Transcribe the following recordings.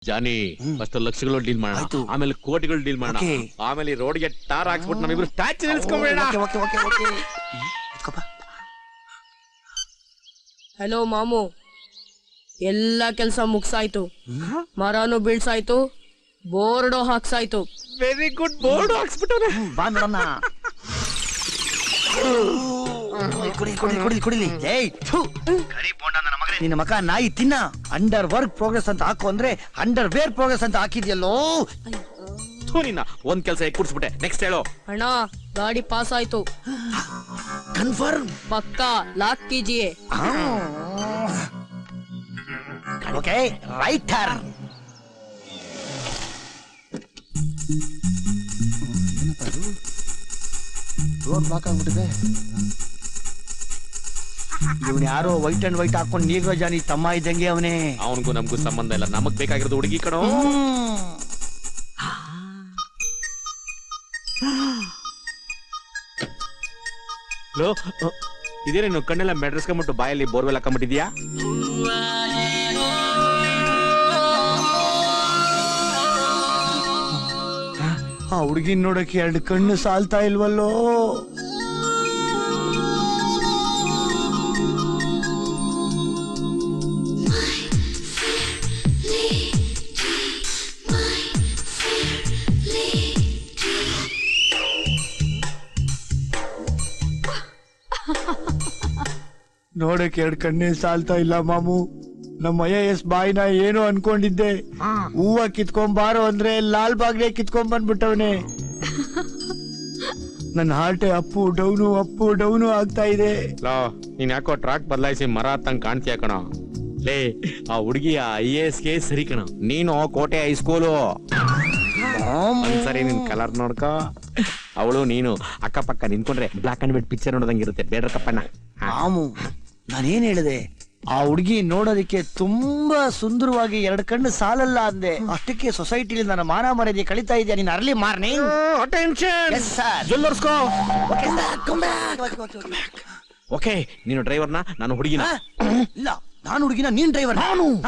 ಜಾನಿ first ಲಕ್ಷಗಳು deal ಮಾಡೋಣ, ಆಮೇಲೆ ಕೋಟಿಗಳು ಡೀಲ್ ಮಾಡೋಣ, ಆಮೇಲೆ ರೋಡ್ಗೆ ಟಾರ್ ಹಾಕ್ಸ್ಬಿಟ್ಟು ನಮ್ಮಿಬ್ರು ಸ್ಟ್ಯಾಚು ನಿಲ್ಸ್ಕೊಂಬೇಡ. ಹಲೋ ಮಾಮು, ಎಲ್ಲ ಕೆಲಸ ಮುಗ್ಸಾಯ್ತು, ಮರನು ಬೀಳ್ಸಾಯ್ತು, ಬೋರ್ಡು ಹಾಕ್ಸಾಯ್ತು. ವೆರಿ ಗುಡ್, ಬೋರ್ಡ್ ಹಾಕ್ಸ್ಬಿಟ್ಟವ್ರೆ. ಬಾ ನೋಡೋಣ. ನಿನ್ನ ಮಕ ನಾಯಿ ತಿನ್ನ. ಅಂಡರ್ ವರ್ಕ್ ಪ್ರೋಗ್ರೆಸ್ ಅಂತ ಹಾಕು ಅಂದ್ರೆ ಅಂಡರ್ ವೇರ್ ಪ್ರೋಗ್ರೆಸ್ ಅಂತ ಹಾಕಿದ್ಯಲ್ಲೋ. ನಿನ್ನ ಒಂದ್ ಕೆಲಸ ಕೂಡ್ಸ್ಬಿಟ್ಟೆ. ನೆಕ್ಸ್ಟ್ ಹೇಳೋ. ಅಣ್ಣ ಗಾಡಿ ಪಾಸ್ ಆಯ್ತು. ಕನ್ಫರ್ಮ್? ಪಕ್ಕಾ, ಲಾಕ್ ಕೀಜಿಯೇ. Okay, right turn. Road block ಆಗ್ಬಿಟ್ಟಿದೆ. ಇವನ್ ಯಾರೋ ವೈಟ್ ಅಂಡ್ ವೈಟ್ ಹಾಕೊಂಡು ನೀಗ್ರೋ ಜಾನಿ ತಮ್ಮ ಇದ್ದಂಗೆ ಅವನೇ. ಅವನಿಗೂ ನಮಗೂ ಸಂಬಂಧ ಇಲ್ಲ, ನಮಗ್ ಬೇಕಾಗಿರೋದು ಹುಡುಗಿ ಕಣೋ. ಇದೇನೇನು ಕಣ್ಣೆಲ್ಲ ಮೆಡ್ರಸ್ಕೊಂಬಿಟ್ಟು ಬಾಯಲ್ಲಿ ಬೋರ್ವೆಲ್ ಹಾಕೊಂಡ್ಬಿಟ್ಟಿದ್ಯಾ? ಆ ಹುಡುಗಿನ ನೋಡಕ್ಕೆ ಎರಡು ಕಣ್ಣು ಸಾಲ್ತಾ ಇಲ್ವಲ್ಲೋ. ನೋಡಕ್ಕೆ ಎರಡು ಕಣ್ಣೇ ಸಾಲ್ತಾ ಇಲ್ಲ ಮಾಮು. ನಮ್ಮ IAS ಬಾಯಿನ ಏನೋ ಅನ್ಕೊಂಡಿದ್ದೆ. ಹೂವ ಕಿತ್ಕೊಂಬಾರೋ ಅಂದ್ರೆ ಲಾಲ್ ಬಾಗ್ನೆ ಕಿತ್ಕೊಂಡ್ ಬಂದ್ಬಿಟ್ಟವನೆ. ನನ್ನ ಹಾರ್ಟೆ ಅಪ್ಪು ಡೌನು ಆಗ್ತಾ ಇದೆ. ನೀನ್ ಯಾಕೋ ಟ್ರಾಕ್ ಬದಲಾಯಿಸಿ ಮರ ಹತ್ತಂಗ್ ಕಾಣ್ತೀಯ ಕಣ. ಲೇ, ಆ ಹುಡುಗಿ IASಗೆ ಸರಿ ಕಣ. ನೀನು ಕೋಟೆ ಹೈಸ್ಕೂಲು. ಒಂದ್ಸರಿ ನಿನ್ ಕಲರ್ ನೋಡ್ಕ. ಅವಳು ನೀನು ಅಕ್ಕಪಕ್ಕ ನಿಂತ್ಕೊಂಡ್ರೆ ಬ್ಲಾಕ್ ಅಂಡ್ ವೈಟ್ ಪಿಕ್ಚರ್ ನೋಡೋದಂಗಿರುತ್ತೆ. ಬೇಡ್ರಕ್ಕಪ್ಪಣ್ಣ. ನಾನೇನ್ ಹೇಳಿದೆ? ಆ ಹುಡುಗಿ ನೋಡೋದಕ್ಕೆ ತುಂಬಾ ಸುಂದರವಾಗಿ ಎರಡು ಕಣ್ಣು ಸಾಲಲ್ಲ ಅಂದೆ. ಅಷ್ಟಕ್ಕೆ ಸೊಸೈಟಿಲಿ ನನ್ನ ಮಾನ ಮರ್ಯಾದೆ ಕಳೀತಾ ಇದೆಯಾ ನೀನ್ ಅರ್ಲಿ ಮಾರ್ನಿಂಗ್. ಓಕೆ, ನೀನು ಡ್ರೈವರ್ನ, ನಾನು ಹುಡುಗಿನ. ಇಲ್ಲ, ನಾನು ಹುಡುಗಿನ, ನೀನ್ ಡ್ರೈವರ್.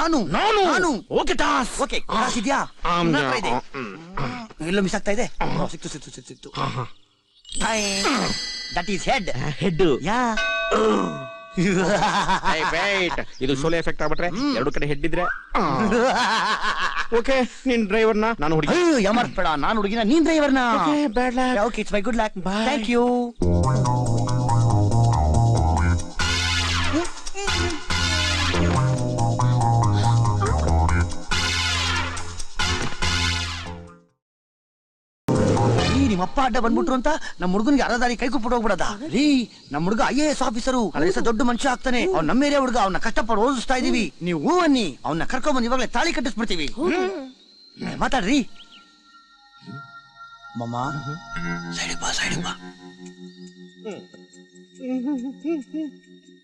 ನಾನು ಓಕೆ ಟಾಸ್. ಓಕೆ ಟಾಸ್ ಇದೆಯಾ? ಎಲ್ಲ ಮಿಸ್ ಆಗ್ತಾ ಇದೆ. ಸಿಕ್ತು. That is head. ಯಾ. ಇದು ಸೋಲೆ ಎಫೆಕ್ಟ್ ಆಗ್ಬಿಟ್ರೆ ಎರಡು ಕಡೆ ಹೆಡ್ ಇದ್ರೆ. ಓಕೆ, ನೀನ್ ಡ್ರೈವರ್ನ, ನಾನು ಹುಡುಗಿ. ಯಮರ್ಸ್ಬೇಡ, ನಾನು ಹುಡುಗಿನ, ನೀನ್ ಡ್ರೈವರ್ನ. Okay, it's my good luck. Thank you. ನಿಮ್ಮಪ್ಪ ಅಡ್ಡ ಬಂದ್ಬಿಟ್ರು ಅಂತ ನಮ್ಮ ಹುಡುಗನಿಗೆ ಅರ್ಧ ದಾರಿ ಕೈ ಕೊಟ್ಬಿಟ್ಟು ಹೋಗ್ಬಿಡದ ರೀ. ನಮ್ಮ ಹುಡುಗ IAS ಆಫೀಸರು, ದೊಡ್ಡ ಮನುಷ್ಯ ಆಗ್ತಾನೆ. ಅವ್ನ ನಮ್ಮ ಏರಿಯಾ ಹುಡುಗ, ಅವ್ನ ಕಷ್ಟಪಟ್ಟು ಓದಿಸ್ತಾ ಇದೀವಿ. ನೀವು ಹೂ ಅನ್ನಿ, ಅವ್ನ ಕರ್ಕೊಂಡ್ ಬಂದ್ ಇವಾಗಲೇ ತಾಳಿ ಕಟ್ಟಿಸ್ಬಿಡ್ತೀವಿ. ಮಾತಾಡ್ರಿ ಮಮ್ಮ. ಸೈಡ್ ಬಾ.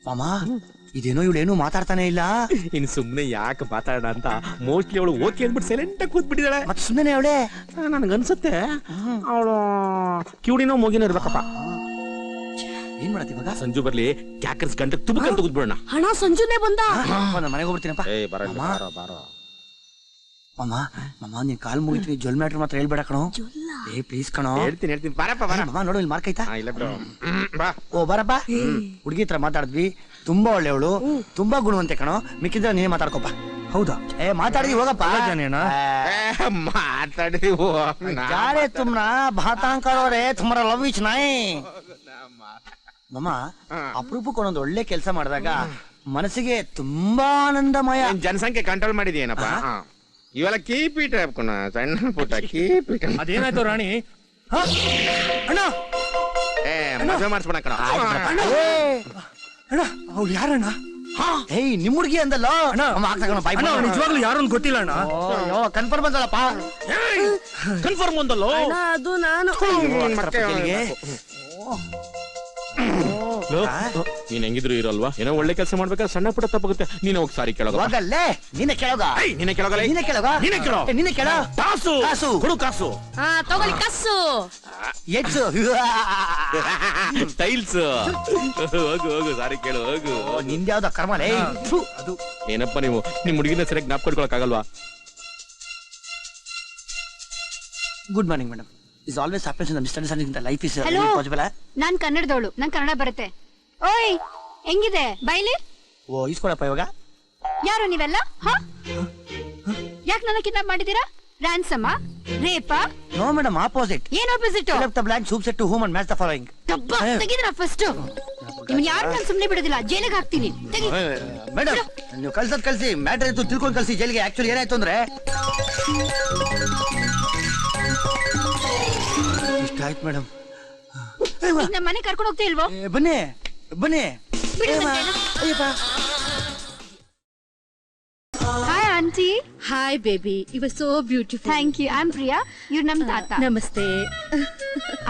ಮಾಮ, ಇದೇನೋ ಇವಳೇನು ಮಾತಾಡ್ತಾನೆ ಇಲ್ಲ. ಇನ್ ಸುಮ್ನೆ ಯಾಕೆ ಮಾತಾಡೋಣ ಅಂತ ಮೋಸ್ಟ್ಲಿ ಅವಳು ಓಕೆ ಅಂದ್ಬಿಟ್ಟು ಸೈಲೆಂಟ್ ಆಗಿ ಕೂತ್ಬಿಟ್ಟಿದ್ದಾಳೆ. ಮತ್ತೆ ಸುಮ್ಮನೆ ಅವಳೆ ನನ್ಗನ್ಸುತ್ತೆ ಅವಳು ಕಿವುಡಿನೋ ಮೂಗಿನೋ ಇರ್ಬೇಕಪ್ಪ. ಏನ್ ಮಾಡತ್ತಿ ಇವಾಗ? ಸಂಜು ಬರ್ಲಿ, ಕ್ಯಾಕರ್ಸ್ ಗಂಟೆ ತುಂಬಕಂತ ಕೂತ್ಬಿಡೋಣ. ಹಣ ಸಂಜುನೇ ಬಂದ. ಮನೆಗೆ ಹೋಗ್ಬಿಡ್ತೀನಪ್ಪ. ಬಾರೋ ಮಾಮ, ನೀನ್ ಕಾಲ್ ಮುಗಿತೀನಿ. ಜೊಲ್ ಮ್ಯಾಟ್ರ್ ಮಾತ್ರ ಹೇಳ್ಬೇಡ ಕಣೋ. ಪ್ಲೀಸ್ ಕಣೋ. ಹೇಳ್ತೀನಿ. ಮಾಮ ನೋಡು, ಇಲ್ಲಿ ಮಾರ್ಕ್ ಆಯ್ತಾ? ಬಾ. ಓ ಬಾರಪ್ಪ. ಹುಡುಗಿ ಹತ್ರ ಮಾತಾಡಿದ್ವಿ, ತುಂಬಾ ಒಳ್ಳೆವಳು, ತುಂಬಾ ಗುಣವಂತೆ ಕಣೋ. ಮಿಕ್ಕಿದ್ರೆ ನೀನೇ ಮಾತಾಡ್ಕೊಪ್ಪ. ಹೌದಾ? ಮಾತಾಡಿದ್ವಿ, ಹೋಗಪ್ಪ. ಮಾತಾಡಿದ್ವಿ. ಯಾರೇ ತುಮ್ನ ಭಾತಾಂಕರವ್ರೆ ತುಮ್ರ ಲವ್ ಇಚ್ ನಾಯಿ. ಮಮ್ಮ, ಅಪರೂಪಕ್ಕೆ ಒಂದೊಂದು ಒಳ್ಳೆ ಕೆಲಸ ಮಾಡಿದಾಗ ಮನಸ್ಸಿಗೆ ತುಂಬಾ ಆನಂದಮಯ. ಜನಸಂಖ್ಯೆ ಕಂಟ್ರೋಲ್ ಮಾಡಿದ್ಯೇನಪ್ಪ? ಇವೆಲ್ಲ ಕೀಪೀಟ ಹಾಕೋಣ, ಸಣ್ಣ ಪುಟ್ಟ ಕೀಪೀಟ. ಅದೇನಾಯ್ತು ರಾಣಿ? ಅಣ್ಣ, ಮದುವೆ ಮಾಡಿಸ್ಬಿಡ ಕಣ. ಅಣ್ಣ, ಅವ್ಳು ಯಾರಣ್ಣ? ಏಯ್, ನಿಮ್ ಹುಡುಗಿ ಅಂದಲ್ಲ. ನಿಜವಾಗ್ಲೂ ಯಾರು ಅಂತ ಗೊತ್ತಿಲ್ಲ ಅಣ್ಣ. ಕನ್ಫರ್ಮ್ ಬಂದಲ್ಲಪ್ಪ. ಕನ್ಫರ್ಮ್ ಬಂದಲ್ಲೋ. ಅದು ನಾನು. ನೀನ್ ಹೆಂಗಿದ್ರು ಇರೋಲ್ವಾ? ಏನೋ ಒಳ್ಳೆ ಕೆಲಸ ಮಾಡ್ಬೇಕಾದ್ರೆ ಸಣ್ಣ ಪುಟ್ಟ ತಪ್ಪಾಗುತ್ತೆ. ನೀನ್ ಹೋಗಿ ಸಾರಿ ಕೇಳೋಗ. ನೀನೆ ಕೇಳೋಗ. ಕಾಸು ಕೊಡು. ಕಾಸು ತಗೊಳ್ಳಿ. ಕಸ್ಸು ಹೆಚ್ಚು ಟೈಲ್ಸ್. ಹೋಗು ಸಾರಿ ಕೇಳು, ಹೋಗು. ನಿಂದ್ಯಾವ್ದ ಕರ್ಮ. ಏನಪ್ಪ ನೀವು ನಿಮ್ ಹುಡುಗಿನ ಸರಿಯಾಗಿ ಜ್ಞಾಪಕ ಕೊಡ್ಕೊಳಕ್ ಆಗಲ್ವಾ? Good morning madam. Is always happens in the misunderstanding the life is Hello. Possible. ನಾನ್ ಕನ್ನಡದವಳು, ನಂಗ್ ಕನ್ನಡ ಬರುತ್ತೆ. ಓಯ್ ಹೆಂಗಿದೆ ಬೈಲಿ? ಓ ಇಸ್ಕೊಳಪ್ಪ ಇವಾಗ. ಯಾರು ನೀವೆಲ್ಲ? ಯಾಕೆ ನನ್ನ ಕಿಡ್ನಾಪ್ ಮಾಡಿದೀರಾ? ರ್ಯಾನ್ಸಮ್ ರೇಪಾ? No madam, opposite. ಏನ್ opposite? Fill up the blank, soup set to whom and match the following. ತೆಗಿದ್ರ ಫಸ್ಟ್. ನಿಮ್ನ ಯಾರು ನಾನು ಸುಮ್ನೆ ಬಿಡೋದಿಲ್ಲ, ಜೈಲಿಗೆ ಹಾಕ್ತೀನಿ. ತೆಗಿ. ಮೇಡಮ್ ನೀವು ಕಳ್ಸಿ ಮ್ಯಾಟರ್ ಇತ್ತು ತಿಳ್ಕೊಂಡು ಕಳ್ಸಿ ಜೈಲಿಗೆ. ಆಕ್ಚುಲಿ ಏನಾಯ್ತು ಅಂದ್ರೆ ಇಷ್ಟ ಆಯ್ತು ಮೇಡಮ್. ನಮ್ಮ ಮನೆ ಕರ್ಕೊಂಡು ಹೋಗ್ತಾ ಇಲ್ವೋ? ಬನ್ನಿ ಬನ್ನಿ. ಬಿಡಿ ನನ್ನ ಕೈನ. Hi aunty. Hi baby, you are so beautiful. Thank you. I am Priya. ಇವ್ರು ನಮ್ ತಾತ. ನಮಸ್ತೆ.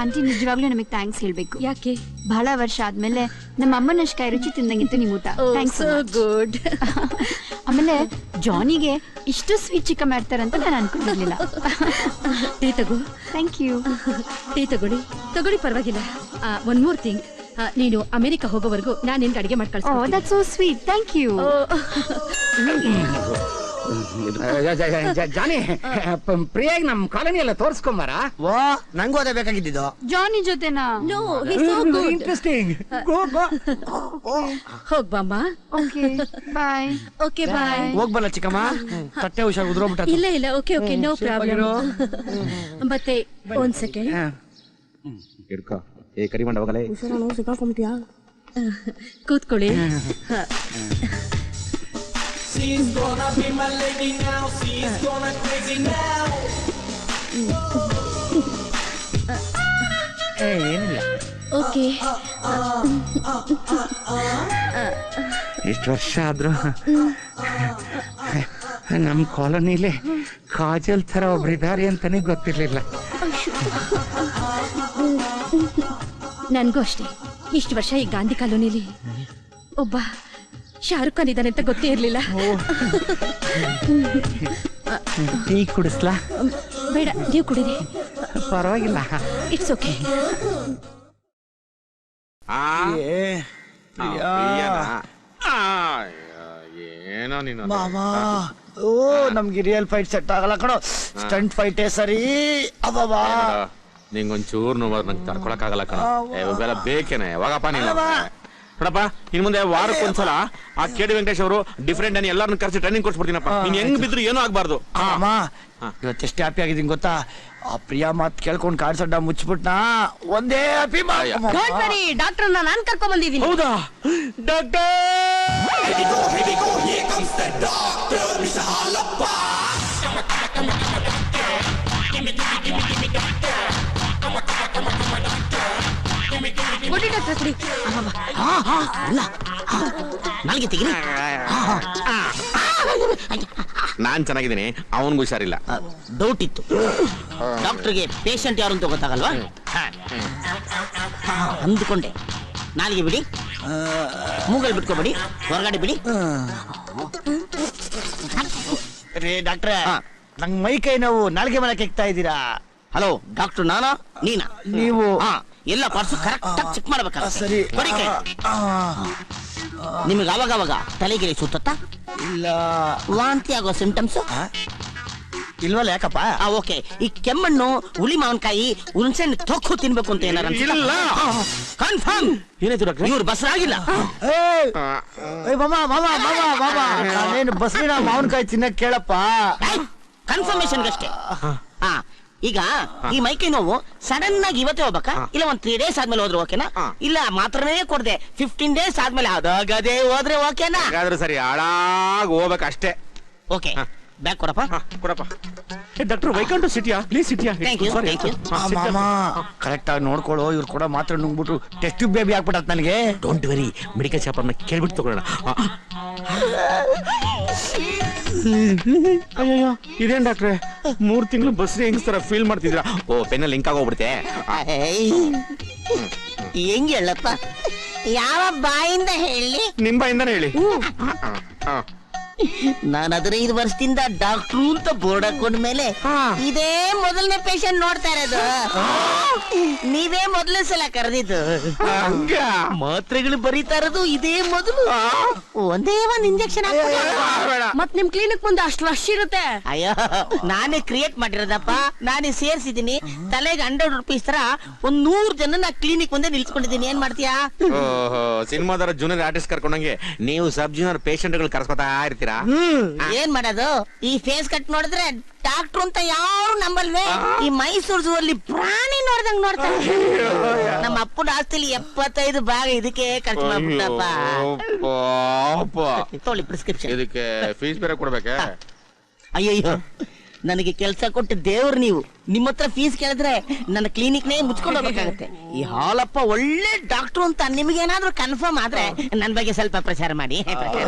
ಆಂಟಿ ನಿಜವಾಗ್ಲೂ ನಮಗೆ ಥ್ಯಾಂಕ್ಸ್ ಹೇಳ್ಬೇಕು. ಯಾಕೆ? ಬಹಳ ವರ್ಷ ಆದ್ಮೇಲೆ ನಮ್ಮ ಅಮ್ಮನಷ್ಟು ಕೈ ರುಚಿ ತಿಂದಂಗಿತ್ತು ನಿಮ್ ಊಟ. ಥ್ಯಾಂಕ್ಸ್. So good. ಆಮೇಲೆ ಜಾನಿಗೆ ಇಷ್ಟು ಸ್ವೀಟ್ ಚಿಕನ್ ಮಾಡ್ತಾರಂತ ನಾನು ಅನ್ಕೊಂಡಿರ್ಲಿಲ್ಲ. ಟೀ ತಗೋ. Thank you. ಟೀ ತಗೊಳ್ಳಿ ಪರವಾಗಿಲ್ಲ. ಒನ್ ಮೋರ್ ಥಿಂಗ್, ನೀನು ಅಮೆರಿಕ ಹೋಗೋವರೆಗೂ ನಾನು ನಿನ್ಗೆ ಅಡಿಗೆ ಮಾಡಿ ಓ ಕಳ್ಸ್ತೀನಿ. That's so sweet. Thank you. Johnny, ಪ್ರಿಯಾಗ್ ನಮ್ ಕಾಲೋನಿ ಎಲ್ಲ ತೋರ್ಸ್ಕೊಂಬಾರ. ವಾ ನಂಗೂ ಅದೇ ಬೇಕಾಗಿದ್ದು. ಜಾನಿ ಜೊತೆನಾ? No, he so good. Interesting. ಹೋಗ್ ಬಾಮ್ಮ. Okay bye. Okay bye. ಹೋಗ್ಬಲ್ಲ ಚಿಕ್ಕಮ್ಮ, ತಟ್ಟೆ ಹುಷಾರ್ ಉದ್ರೋಗ್ಬಿಟ್ಟ. ಇಲ್ಲ ಓಕೆ ನೋ ಪ್ರಾಬ್ಲಮ್. ಮತ್ತೆ ಒಂದ್ ಸೆಕೆಂಡ್ ಹಿಡ್ಕೊ. ಏ ಕರಿಮಂಡ ಹೋಗಲೇ. ಕೂತ್ಕೊಳ್ಳಿ. She's gonna be my lady now. She's gonna crazy now. ಏನಿಲ್ಲ. ಓಕೆ. ಇಷ್ಟು ವರ್ಷ ಆದ್ರೂ ನಮ್ ಕಾಲೋನಿಲಿ ಕಾಜಲ್ ತರ ಒಬ್ರಿದ್ದಾರೆ ಅಂತಾನೆ ಗೊತ್ತಿರ್ಲಿಲ್ಲ. ನನ್ಗೂ ಅಷ್ಟೇ. ಇಷ್ಟು ವರ್ಷ ಈ ಗಾಂಧಿ ಕಾಲೋನಿಲಿ ಒಬ್ಬ ಶಾರುಖ್ ಖಾನ್ ಇದ್ದಾನೆ ಅಂತ ಗೊತ್ತೇ ಇರ್ಲಿಲ್ಲ. ಟೀ ಕುಡಿಸ್ಲಾ? ಬೇಡ, ನೀವು ಕುಡೀರಿ. ಪರವಾಗಿಲ್ಲ. It's okay. ಏನೋ ನೀನು ಮಾಮಾ, ಓ ನಮ್ಗೆ ರಿಯಲ್ ಫೈಟ್ ಸೆಟ್ ಆಗಲ್ಲ ಕಣೋ. ಸ್ಟಂಟ್ ಫೈಟೇ ಸರಿ. ಅಬ್ಬಾ ನಿಂಗೊಂಚೂರು ನೋವು ನಂಗೆ ತಡ್ಕೊಳಕ್ಕಾಗಲ್ಲ ಕಣ. ಇವೆಲ್ಲ ಬೇಕೇನೆ. ಯಾವಾಗಪ್ಪ ನೀನು ನೋಡಪ್ಪ, ಇನ್ ಮುಂದೆ ವಾರಕ್ಕೊಂದ್ಸಲ ಆ ಕೆಡಿ ವೆಂಕಟೇಶ್ ಅವರು ಡಿಫ್ರೆಂಟ್ ಅನ್ನು ಎಲ್ಲರನ್ನ ಕರೆಸಿ ಟ್ರೈನಿಂಗ್ ಕೊಡ್ಸ್ಬಿಡ್ತೀನಪ್ಪ. ನೀನ್ ಹೆಂಗ್ ಬಿದ್ರು ಏನೂ ಆಗ್ಬಾರ್ದು. ಅಮ್ಮ ಇವತ್ತೆಷ್ಟು ಹ್ಯಾಪಿ ಆಗಿದ್ದೀನಿ ಗೊತ್ತಾ? ಆ ಪ್ರಿಯಾ ಮಾತ್ ಕೇಳ್ಕೊಂಡು ಕಾಡ್ಸಡ್ಡ ಮುಚ್ಚಿಬಿಟ್ನಾ. ಒಂದೇ ಹ್ಯಾಪಿ. ಡೋಂಟ್ ವರಿ, ಡಾಕ್ಟರ್ ನಾನ್ ಕರ್ಕೊಂಡ್ ಬಂದಿದ್ದೀನಿ. ಹೌದಾ ಡಾಕ್ಟರ್? ಕೊಡಿ ಡಾಕ್ಟರ್, ಕೊಡಿ. ನನಗೆ ತೆಗಿರಿ. ನಾನ್ ಚೆನ್ನಾಗಿದ್ದೀನಿ, ಅವನ್ಗೂ ಹುಷಾರಿಲ್ಲ. ಡೌಟ್ ಇತ್ತು. ಡಾಕ್ಟರ್ಗೆ ಪೇಷಂಟ್ ಯಾರು ಅಂತ ಗೊತ್ತಾಗಲ್ವಾ? ಅಂದುಕೊಂಡೆ. ನಾಲಿಗೆ ಬಿಡಿ, ಮೂಗಲ್ ಬಿಟ್ಕೊಬೇಡಿ, ಹೊರಗಡೆ ಬಿಡಿ. ರೇ ಡಾಕ್ಟ್ರೆ, ನಂಗ್ ಮೈ ಕೈ ನೋವು, ನಾಲ್ಗೆ ಮೇಲೆ ಕೆಕ್ತಾ ಇದ್ದೀರಾ. ಹಲೋ ಡಾಕ್ಟರ್, ನಾನಾ ನೀನಾ? ನೀವು ಎಲ್ಲ ಪಾರ್ಟ್ಸ್ ಕರೆಕ್ಟ್ ಆಗಿ ಚೆಕ್ ಮಾಡ್ಬೇಕಲ್ಲ. ಸರಿ. ಕೊಡಿ ಕೈ. ನಿಮಗೆ ಅವಾಗ ತಲೆಗಿರಿ ಸುತ್ತ ಇಲ್ಲ. ವಾಂತಿ ಆಗೋ ಸಿಂಟಮ್ಸ್ ಇಲ್ವಲ್ಲ, ಯಾಕಪ್ಪ? ಓಕೆ. ಈ ಕೆಮ್ಮಣ್ಣು, ಹುಳಿ ಮಾವಿನಕಾಯಿ, ಹುಣಸೆಹಣ್ಣು ತೊಕ್ಕು ತಿನ್ಬೇಕು ಅಂತ ಏನಾರ ಇಲ್ಲ. ಕನ್ಫರ್ಮ್. ಏನಾಯ್ತು ಡಾಕ್ಟ್ರೆ? ಇವ್ರು ಬಸರಾಗಿಲ್ಲ. ನಾನೇನು ಬಸ್ರಿನ ಮಾವಿನಕಾಯಿ ತಿನ್ನಕ್ ಕೇಳಪ್ಪ. ಕನ್ಫರ್ಮೇಶನ್ ಅಷ್ಟೇ. ಈಗ ಈ ಮೈಕೈ ನೋವು ಸಡನ್ ಆಗಿ ಇವತ್ತೇ ಹೋಗ್ಬೇಕಾ, ಇಲ್ಲ ಒಂದ್ 3 days ಆದ್ಮೇಲೆ ಹೋದ್ರೆ ಓಕೆನಾ? ಇಲ್ಲ ಮಾತ್ರನೇ ಕೊಡದೆ 15 days ಆದ್ಮೇಲೆ ಅದಾಗದೇ ಹೋದ್ರೆ ಓಕೆನಾ? ಹಾಗಾದ್ರೆ ಸರಿ, ಹಾಳಾಗಿ ಹೋಗ್ಬೇಕಷ್ಟೇ. ಓಕೆ, ಬ್ಯಾಗ್ ಕೊಡಪ್ಪ. ಕೊಡಪ್ಪ. ಡಾಕ್ಟರ್ ವೈಕಂಟ್ ಸಿಟಿಯಾ? ಪ್ಲೀಸ್ ಸಿಟಿಯಾ? Thank you, thank you. ಮಾಮ ಕರೆಕ್ಟ್ ಆಗಿ ನೋಡ್ಕೊಳ್ಳೋ. ಇವ್ರು ಕೂಡ ಮಾತ್ರ ನುಂಗ್ಬಿಟ್ಟು ಟೆಸ್ಟ್ ಬೇಬಿ ಹಾಕ್ಬಿಟ್ಟತ್ ನನಗೆ. ಡೋಂಟ್ ವೆರಿ, ಮೆಡಿಕಲ್ ಶಾಪ್ ಅನ್ನ ಕೇಳ್ಬಿಟ್ಟು ತಗೊಳ್ಳೋಣ. ಅಯ್ಯೋ, ಇದೇನ್ ಡಾಕ್ಟ್ರೆ 3 ತಿಂಗಳು ಬಸ್ರಿ ಹೆಂಗಸ್ತರ ಫೀಲ್ ಮಾಡ್ತಿದ್ರ? ಓ, ಪೆನ್ನಲ್ಲಿ ಲಿಂಕ್ ಆಗೋಗ್ಬಿಡುತ್ತೆ. ಹೆಂಗ್ ಹೇಳಪ್ಪ? ಯಾವ ಬಾಯಿಂದ ಹೇಳಿ? ನಿಮ್ ಬಾಯಿಂದಾನೆ ಹೇಳಿ. ನಾನು 15 ವರ್ಷದಿಂದ ಡಾಕ್ಟ್ರು ಅಂತ ಬೋರ್ಡ್ ಹಾಕೊಂಡ್ಮೇಲೆ ಇದೇ ಮೊದಲನೇ ಪೇಷಂಟ್ ನೋಡ್ತಾ ಇರೋದು. ನೀವೇ ಮೊದಲನೇ ಸಲ ಕರೆದಿದ್ದು. ಮಾತ್ರೆಗಳು ಬರೀತಾ ಇರೋದು ಇದೇ ಮೊದಲು. ಒಂದೇ ಒಂದ್ ಇಂಜೆಕ್ಷನ್ ಮತ್ ನಿಮ್ ಕ್ಲಿನಿಕ್ ಮುಂದೆ ಅಷ್ಟು ರಶ್ ಇರುತ್ತೆ. ಅಯ್ಯೋ, ನಾನೇ ಕ್ರಿಯೇಟ್ ಮಾಡಿರೋದಪ್ಪ. ನಾನೇ ಸೇರ್ಸಿದೀನಿ. ತಲೆಗೆ 100 ರೂಪೀಸ್ ತರ 100 ಜನ ನಾ ಕ್ಲಿನಿಕ್ ಮುಂದೆ ನಿಲ್ಸ್ಕೊಂಡಿದ್ದೀನಿ. ಏನ್ ಮಾಡ್ತೀಯಾ? ಸಿನಿಮಾದರ ಜೂನಿಯರ್ ಆರ್ಟಿಸ್ಟ್ ಕರ್ಕೊಂಡಂಗೆ ನೀವು ಸಬ್ ಜೂನಿಯರ್ ಪೇಷಂಟ್ ಗಳು ಕರ್ಸ್ಕೊತಾ ಇರ್ತೀರಾ. ಏನ್ ಮಾಡೋದು? ಈ ಫೇಸ್ ಕಟ್ ನೋಡಿದ್ರೆ ಡಾಕ್ಟ್ರು ಅಂತ ಯಾರು ನಂಬಲ್ವೇ. ಈ ಮೈಸೂರು ಝೂ ಅಲ್ಲಿ ಪ್ರಾಣಿ ನೋಡ್ದಂಗ್ ನೋಡ್ತಾರೆ. ನಮ್ಮ ಅಪ್ಪನ ಆಸ್ತಿಲಿ 75 ಭಾಗ ಇದಕ್ಕೆ ಖರ್ಚು ಮಾಡ್ಬಿಟ್ಟಪ್ಪ. ತೊಳಿ ಪ್ರಿಸ್ಕ್ರಿಪ್ಷನ್. ಇದಕ್ಕೆ ಫೀಸ್ ಬೇರೆ ಕೊಡ್ಬೇಕಾ? ಅಯ್ಯಯ್ಯೋ, ನನಗೆ ಕೆಲಸ ಕೊಟ್ಟು ದೇವ್ರು ನೀವು. ನಿಮ್ಮ ಹತ್ರ ಫೀಸ್ ಕೇಳಿದ್ರೆ ನನ್ನ ಕ್ಲಿನಿಕ್ನೇ ಮುಚ್ಕೊಂಡು ಹೋಗ್ಬೇಕಾಗತ್ತೆ. ಈ ಹಾಲಪ್ಪ ಒಳ್ಳೆ ಡಾಕ್ಟ್ರು ಅಂತ ನಿಮ್ಗೇನಾದ್ರೂ ಕನ್ಫರ್ಮ್ ಆದ್ರೆ ನನ್ನ ಬಗ್ಗೆ ಸ್ವಲ್ಪ ಪ್ರಚಾರ ಮಾಡಿ.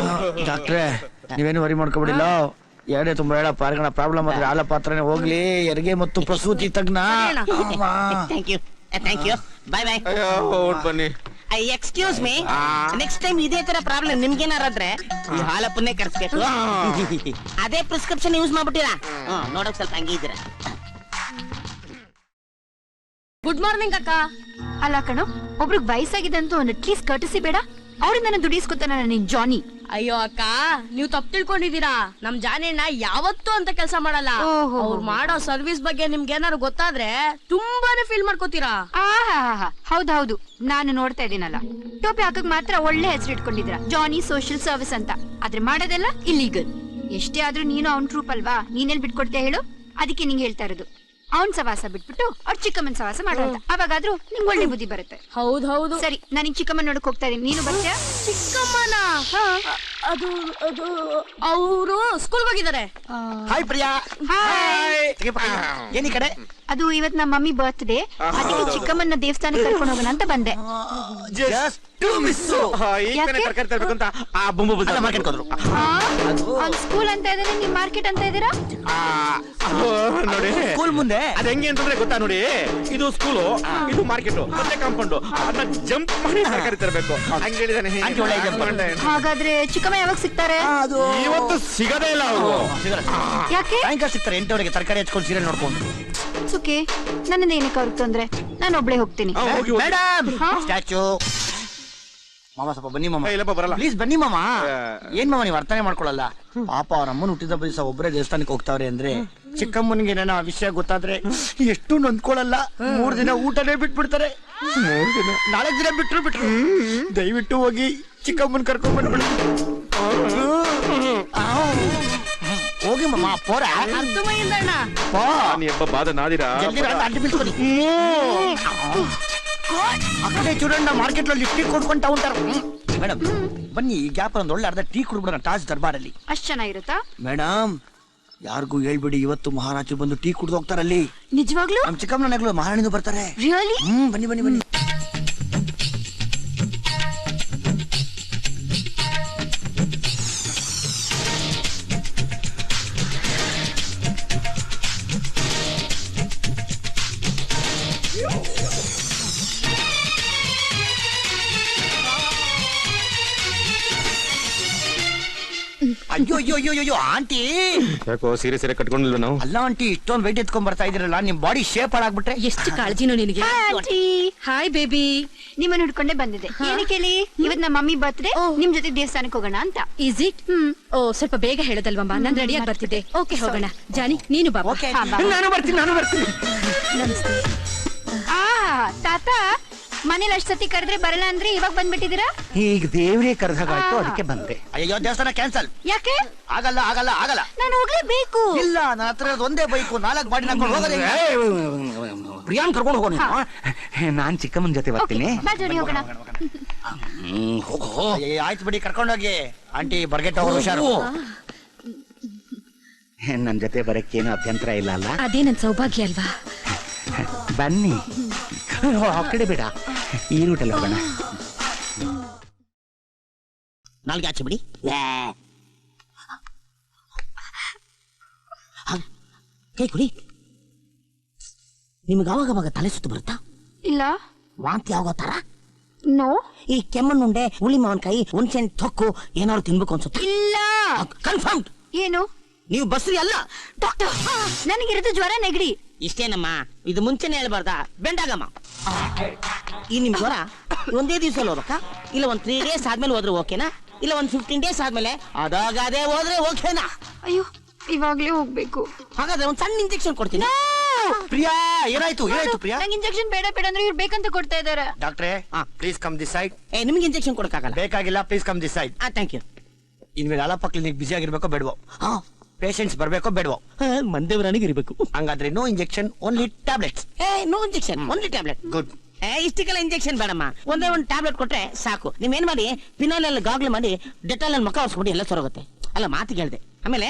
ಡಾಕ್ಟ್ರೆ, ನೀವೇನು ವರಿ ಮಾಡ್ಕೊಬಿಡಿಲ್ಲ. ಎರಡೇ ತುಂಬಾ ಹೇಳ ಪಾರ್ಗಣ ಪ್ರಾಬ್ಲಮ್ ಆದ್ರೆ ಹಾಲಪ್ಪ ಹತ್ರನೇ ಹೋಗ್ಲಿ. ಹೆರಿಗೆ ಮತ್ತು ಪ್ರಸೂತಿ ತಜ್ಞ. Thank you, thank you. Bye bye. ಬನ್ನಿ. ಎಕ್ಸ್ಕ್ಯೂಸ್ ಮೀ, ನೆಕ್ಸ್ಟ್ ಟೈಮ್ ಇದೇ ತರ ಪ್ರಾಬ್ಲಮ್ ನಿಮ್ಗೇನಾರಾದ್ರೆ ಈ ಹಾಲಪ್ಪನ್ನೇ ಕರ್ಸ್ಬೇಕು. ಅದೇ ಪ್ರಿಸ್ಕ್ರಿಪ್ಷನ್ ಯೂಸ್ ಮಾಡ್ಬಿಟ್ಟಿರಾ? ನೋಡಕ್ ಸ್ವಲ್ಪ ಹಂಗೆ ಇದ್ದೀರಾ. ಗುಡ್ ಮಾರ್ನಿಂಗ್ ಅಕ್ಕ. ಅಲ್ಲ ಕಣೋ, ಒಬ್ರಿಗೆ ವಯಸ್ಸಾಗಿದ್ದಂತೂ ಒಂದು ಅಟ್ಲೀಸ್ಟ್ ಕರ್ಟಿಸಿ ಬೇಡ? ಅವ್ರಿಂದ ನಾನು ದುಡಿಸ್ಕೊತಾನ ನಿನ್ ಜಾನಿ. ಅಯ್ಯೋ ಅಕ್ಕ, ನೀವು ತಪ್ಪು ತಿಳ್ಕೊಂಡಿದೀರಾ. ನಮ್ ಜಾನಿಯಣ್ಣ ಯಾವತ್ತೂ ಅಂತ ಕೆಲಸ ಮಾಡಲ್ಲ. ಓಹೋ. ಅವ್ರು ಮಾಡೋ ಸರ್ವಿಸ್ ಬಗ್ಗೆ ನಿಮ್ಗೆ ಏನಾದ್ರು ಗೊತ್ತಾದ್ರೆ ತುಂಬಾನೇ ಫೀಲ್ ಮಾಡ್ಕೋತೀರಾ. ಹೌದೌದು, ನಾನು ನೋಡ್ತಾ ಇದೀನಲ್ಲ. ಟೋಪಿ ಹಾಕಕ್ ಮಾತ್ರ ಒಳ್ಳೆ ಹೆಸರು ಇಟ್ಕೊಂಡಿದ್ರ, ಜಾನಿ ಸೋಷಿಯಲ್ ಸರ್ವಿಸ್ ಅಂತ. ಆದ್ರೆ ಮಾಡೋದೆಲ್ಲ ಇಲ್ಲೀಗಲ್. ಎಷ್ಟೇ ಆದ್ರೂ ನೀನು ಅವ್ನ್ ಟ್ರೂಪ್ ಅಲ್ವಾ, ನೀನೆಲ್ ಬಿಟ್ಕೊಡ್ತೀಯ ಹೇಳು? ಅದಕ್ಕೆ ನಿಂಗೆ ಹೇಳ್ತಾ ಇರೋದು, ಅವ್ನ್ ಸವಾಸ ಬಿಟ್ಬಿಟ್ಟು ಅವ್ರ ಚಿಕ್ಕಮ್ಮನ್ ಸವಾಸ ಮಾಡೋದು. ಅವಾಗಾದ್ರೂ ನಿಂಗೆ ಒಳ್ಳೆ ಬುದ್ಧಿ ಬರುತ್ತೆ. ಹೌದೌದು. ಸರಿ, ನಾನು ಈ ಚಿಕ್ಕಮ್ಮನ್ ನೋಡಕ್ ಹೋಗ್ತಾ ಇದೀನಿ, ನೀನು ಬರ್ತೀಯಾ? ಚಿಕ್ಕಮ್ಮನ ಅದು ಅದು ಅವರು ಸ್ಕೂಲ್ಗೆ ಹೋಗಿದ್ದಾರೆ. ಹಾಯ್ ಪ್ರಿಯಾ. ಏನಿ ಕಡೆ? ಅದು ಇವತ್ ನಮ್ಮ ಮಮ್ಮಿ ಬರ್ತ್ಡೇ, ಅದಕ್ಕೆ ಚಿಕ್ಕಮ್ಮನ ದೇವಸ್ಥಾನಕ್ಕೆ ಕರ್ಕೊಂಡು ಹೋಗೋಣ ಅಂತ ಬಂದೆ. ಕರ್ಕರ್ತಾ ಇರ್ಬೇಕು ಅಂತ ಆ ಬೊಂಬು ಮಾರ್ಕೆಟ್ ಹೋದ್ರು. ಅವ್ನ್ ಸ್ಕೂಲ್ ಅಂತ ಇದಾರೆ, ನೀವ್ ಮಾರ್ಕೆಟ್ ಅಂತ ಇದೀರಾ? ನೋಡಿ ಸ್ಕೂಲ್ ಮುಂದೆ ಅದ್ ಹೆಂಗೆ ಅಂತಂದ್ರೆ ಗೊತ್ತಾ ನೋಡಿ, ಇದು ಸ್ಕೂಲು, ಇದು ಮಾರ್ಕೆಟ್, ಮತ್ತೆ ಕಾಂಪೌಂಡ್. ಅದನ್ನ ಜಂಪ್ ಮಾಡಿ ತರಕಾರಿ ತರಬೇಕು. ಹಂಗೆ ಹೇಳಿದಾನೆ. ಹಾಗಾದ್ರೆ ಚಿಕ್ಕಮ್ಮ ಯಾವಾಗ ಸಿಗ್ತಾರೆ? ಇವತ್ತು ಸಿಗದೇ ಇಲ್ಲ ಅವರು. ಯಾಕೆ? ಸಾಯಂಕಾಲ ಸಿಗ್ತಾರೆ 8 ತರಕಾರಿ ಹಚ್ಕೊಂಡು ಸೀರಿಯಲ್ ನೋಡ್ಕೊಂಡು. ಸುಖಿ, ನನ್ನಿಂದ ಏನಕ್ಕೆ ಅವ್ರಿಗೆ ತೊಂದ್ರೆ? ನಾನು ಒಬ್ಳೆ ಹೋಗ್ತೀನಿ. Madam, statue. ಮಾಮ ಸ್ವಲ್ಪ ಬನ್ನಿ ಮಾಮ. ಇಲ್ಲಪ್ಪ ಬರಲ್ಲ. ಪ್ಲೀಸ್ ಬನ್ನಿ ಮಾಮ. ಏನ್ ಮಾಮ ನೀವು ಅರ್ಥನೇ ಮಾಡ್ಕೊಳಲ್ಲ? ಪಾಪ ಅವ್ರ ಅಮ್ಮನ ಹುಟ್ಟಿದ ದಿವಸ ಒಬ್ಬರೇ ದೇವಸ್ಥಾನಕ್ಕೆ ಹೋಗ್ತಾವ್ರೆ ಅಂದ್ರೆ ಚಿಕ್ಕಮ್ಮನಿಗೆ ಏನೋ ಆ ವಿಷಯ ಗೊತ್ತಾದ್ರೆ ಎಷ್ಟು ನೊಂದ್ಕೊಳಲ್ಲ. 3 ದಿನ ಊಟನೇ ಬಿಟ್ಬಿಡ್ತಾರೆ. 4 ದಿನ ಬಿಟ್ರು. ದಯವಿಟ್ಟು ಹೋಗಿ ಚಿಕ್ಕಮ್ಮನ್ ಕರ್ಕೊಂಡ್ ಬಂದ್ಬಿಡಿ. ಹೋಗಿ ಮಾಮ. ಪೋರ ಅರ್ಥಮೈಂದಣ್ಣ. ನೀ ಹಬ್ಬ ಬಾದ ನಾದಿರಾ ಅಡ್ಡಿ ಬಿಡ್ಸ್ಕೊಡಿ. ಆ ಕಡೆ ಚೂಡಣ್ಣ ಮಾರ್ಕೆಟ್ ಅಲ್ಲಿ ಟೀ ಕೊಡ್ಕೊಂತ ఉంటారు. ಮೇಡಮ್ ಬನ್ನಿ, ಈ ಗ್ಯಾಪ್ ಒಂದು ಒಳ್ಳೆ ಅರ್ಧ ಟೀ ಕುಡ್ಬಿಡೋಣ ತಾಜ್ ದರ್ಬಾರಲ್ಲಿ. ಅಷ್ಟ್ ಚೆನ್ನಾಗಿರುತ್ತಾ? ಮೇಡಮ್ ಯಾರಿಗೂ ಹೇಳ್ಬಿಡಿ, ಇವತ್ತು ಮಹಾರಾಜರು ಬಂದು ಟೀ ಕುಡ್ದು ಹೋಗ್ತಾರಲ್ಲಿ. ನಿಜವಾಗ್ಲೂ? ನಮ್ ಚಿಕ್ಕಮ್ಮನಗಳು ಮಹಾರಾಣಿನೂ ಬರ್ತಾರೆ. ರಿಯಲಿ? ಬನ್ನಿ ಬನ್ನಿ ಬನ್ನಿ. ಅಯ್ಯೋ ಅಯ್ಯೋ ಅಯ್ಯೋ ಅಯ್ಯೋ ಆಂಟಿ, ಯಾಕೋ ಸೀರೆ ಕಟ್ಕೊಂಡಿಲ್ವ ನಾವು? ಅಲ್ಲ ಆಂಟಿ, ಇಷ್ಟೊಂದು ವೆಯ್ಟ್ ಎತ್ಕೊಂಡ್ ಬರ್ತಾ ಇದ್ರಲ್ಲ, ನಿಮ್ ಬಾಡಿ ಶೇಪ್ ಹಾಳಾಗ್ಬಿಟ್ರೆ. ಎಷ್ಟು ಕಾಳಜಿನೋ ನಿನಗೆ. Hi baby. ನಿಮ್ಮನ್ನ ಹಿಡ್ಕೊಂಡೆ ಬಂದಿದೆ. ಏನಕ್ಕೆ ಹೇಳಿ? ಇವತ್ ನಮ್ಮ ಮಮ್ಮಿ ಬರ್ತ್ಡೇ, ನಿಮ್ ಜೊತೆ ದೇವಸ್ಥಾನಕ್ಕೆ ಹೋಗೋಣ ಅಂತ. Is it? ಓ, ಸ್ವಲ್ಪ ಬೇಗ ಹೇಳೋದಲ್ವಮ್ಮ, ನಾನು ರೆಡಿಯಾಗಿ ಬರ್ತಿದ್ದೆ. ಓಕೆ, ಹೋಗೋಣ. ಜಾನಿ ನೀನು ಬಾ. ಓಕೆ, ಹಾ, ಬಾ. ನಾನು ಬರ್ತೀನಿ. ನಮಸ್ತೆ. ತಾತ, ಮನೇಲಿ ಅಷ್ಟ್ ಸತಿ ಕರೆದ್ರೆ ಬರಲ್ಲ ಅಂದ್ರೆ ಇವಾಗ ಬಂದ್ಬಿಟ್ಟಿದ್ದೀರಾ? ಈಗ ದೇವ್ರೇ ಕರೆದಾಗಾಯ್ತು, ಅದಕ್ಕೆ ಬಂದೆ. ಅಯ್ಯೋ ದೇವಸ್ಥಾನ ಕ್ಯಾನ್ಸಲ್. ಯಾಕೆ? ಆಗಲ್ಲ ಆಗಲ್ಲ ಆಗಲ್ಲ. ನಾನು ಹೋಗ್ಲೇಬೇಕು. ಇಲ್ಲ, ನನ್ನ ಹತ್ರ ಇರೋದು ಒಂದೇ ಬೈಕು, 4 ಗಾಡಿ ಹಾಕೊಂಡು ಹೋಗೋದೇ. ಪ್ರಿಯಾನ್ ಕರ್ಕೊಂಡು ಹೋಗೋಣ. ನಾನ್ ಚಿಕ್ಕಮ್ಮನ ಜೊತೆ ಬರ್ತೀನಿ. ಬಾ ಜೋಡಿ ಹೋಗೋಣ. ಹೋಗೋ. ಆಯ್ತು ಬಿಡಿ, ಕರ್ಕೊಂಡೋಗಿ. ಆಂಟಿ ಬರ್ಗೆಟ್ ಹೋಗೋ ಹುಷಾರು. ನನ್ ಜೊತೆ ಬರಕ್ಕೇನು ಅಭ್ಯಂತರ ಇಲ್ಲ ಅಲ್ಲ? ಅದೇ ನನ್ ಸೌಭಾಗ್ಯ ಅಲ್ವಾ? ಬನ್ನಿ. ಆ ಕಡೆ ಬೇಡ, ಈ ರೂಟಲ್ಲಿ ಹೋಗೋಣ. ನಾಲ್ಗೆ ಆಚೆ ಬಿಡಿ. ಕೈ ಕುಡಿ. ನಿಮ್ಗೆ ಅವಾಗ ತಲೆ ಸುತ್ತು ಬರುತ್ತಾ? ಇಲ್ಲ. ವಾಂತಿ ಆಗೋ ತರ? ನೋ. ಈ ಕೆಮ್ಮಣ್ಣುಂಡೆ, ಹುಳಿ ಮಾವಿನಕಾಯಿ, ಹುಣಸೆಹಣ್ಣು ತೊಕ್ಕು ಏನಾದ್ರು ತಿನ್ಬೇಕು ಅನ್ಸುತ್ತೆ? ಇಲ್ಲ. ಕನ್ಫರ್ಮ್. ಏನು ನೀವು ಬಸ್ರಿ ಅಲ್ಲ. ಡಾಕ್ಟರ್, ನನಗಿರೋದು ಜ್ವರ ನೆಗಡಿ. ಇಷ್ಟೇನಮ್ಮ, ಇದು ಮುಂಚೆನೆ ಹೇಳ್ಬಾರ್ದಾ? ಬೆಂಡಾಗಮ್ಮ. ಈ ನಿಮ್ ಜ್ವರ ಒಂದೇ ದಿವಸ ಹೋಗ್ಬೇಕಾ, ಇಲ್ಲ ಒಂದ್ 3 days ಆದ್ಮೇಲೆ ಹೋದ್ರೆ ಓಕೆನಾ, ಇಲ್ಲ ಒಂದ್ 15 days ಆದ್ಮೇಲೆ ಅದಾಗದೇ ಹೋದ್ರೆ ಓಕೆನಾ? ಅಯ್ಯೋ, ಇವಾಗ್ಲೇ ಹೋಗ್ಬೇಕು. ಹಾಗಾದ್ರೆ ಒಂದ್ ಸಣ್ಣ ಇಂಜೆಕ್ಷನ್ ಕೊಡ್ತೀನಿ. ಪ್ರಿಯಾ, ಏನಾಯ್ತು ಪ್ರಿಯಾ? ನಂಗೆ ಇಂಜೆಕ್ಷನ್ ಬೇಡ ಅಂದ್ರೆ ಇವ್ರು ಬೇಕಂತ ಕೊಡ್ತಾ ಇದಾರೆ. ಡಾಕ್ಟ್ರೇ, ಪ್ಲೀಸ್ ಕಮ್ ದಿಸ್ ಸೈಡ್. ನಿಮ್ಗೆ ಇಂಜೆಕ್ಷನ್ ಕೊಡಕ್ಕಾಗಲ್ಲ. ಬೇಕಾಗಿಲ್ಲ, please come this side. Thank you. ಇನ್ಮೇಲೆ ಅಲಪ ಕ್ಲಿನಿಕ್ ಬಿಸಿ ಆಗಿರ್ಬೇಕೋ ಬೇಡವೋ? ಪೇಷಂಟ್ಸ್ ಬರ್ಬೇಕೋ ಬೇಡವೋ? ಮಂದೇವರಾಣಿಗೆ ಇರ್ಬೇಕು. ಹಂಗಾದ್ರೆ no injection, only tablets. No injection, only tablet. Good. ಇಷ್ಟಕ್ಕೆಲ್ಲ ಇಂಜೆಕ್ಷನ್ ಬೇಡಮ್ಮ, ಒಂದೇ ಒಂದು ಟ್ಯಾಬ್ಲೆಟ್ ಕೊಟ್ರೆ ಸಾಕು. ನೀವೇನ್ ಮಾಡಿ, ಪಿನಾಲ್ ಗಾಗ್ಲು ಮಾಡಿ ಡೆಟಾಲ್ ಮುಖ ಒರೆಸ್ಬಿಟ್ಟು ಎಲ್ಲ ಸೊರಗುತ್ತೆ. ಅಲ್ಲ, ಮಾತಿಗೆ ಹೇಳ್ದೆ. ಆಮೇಲೆ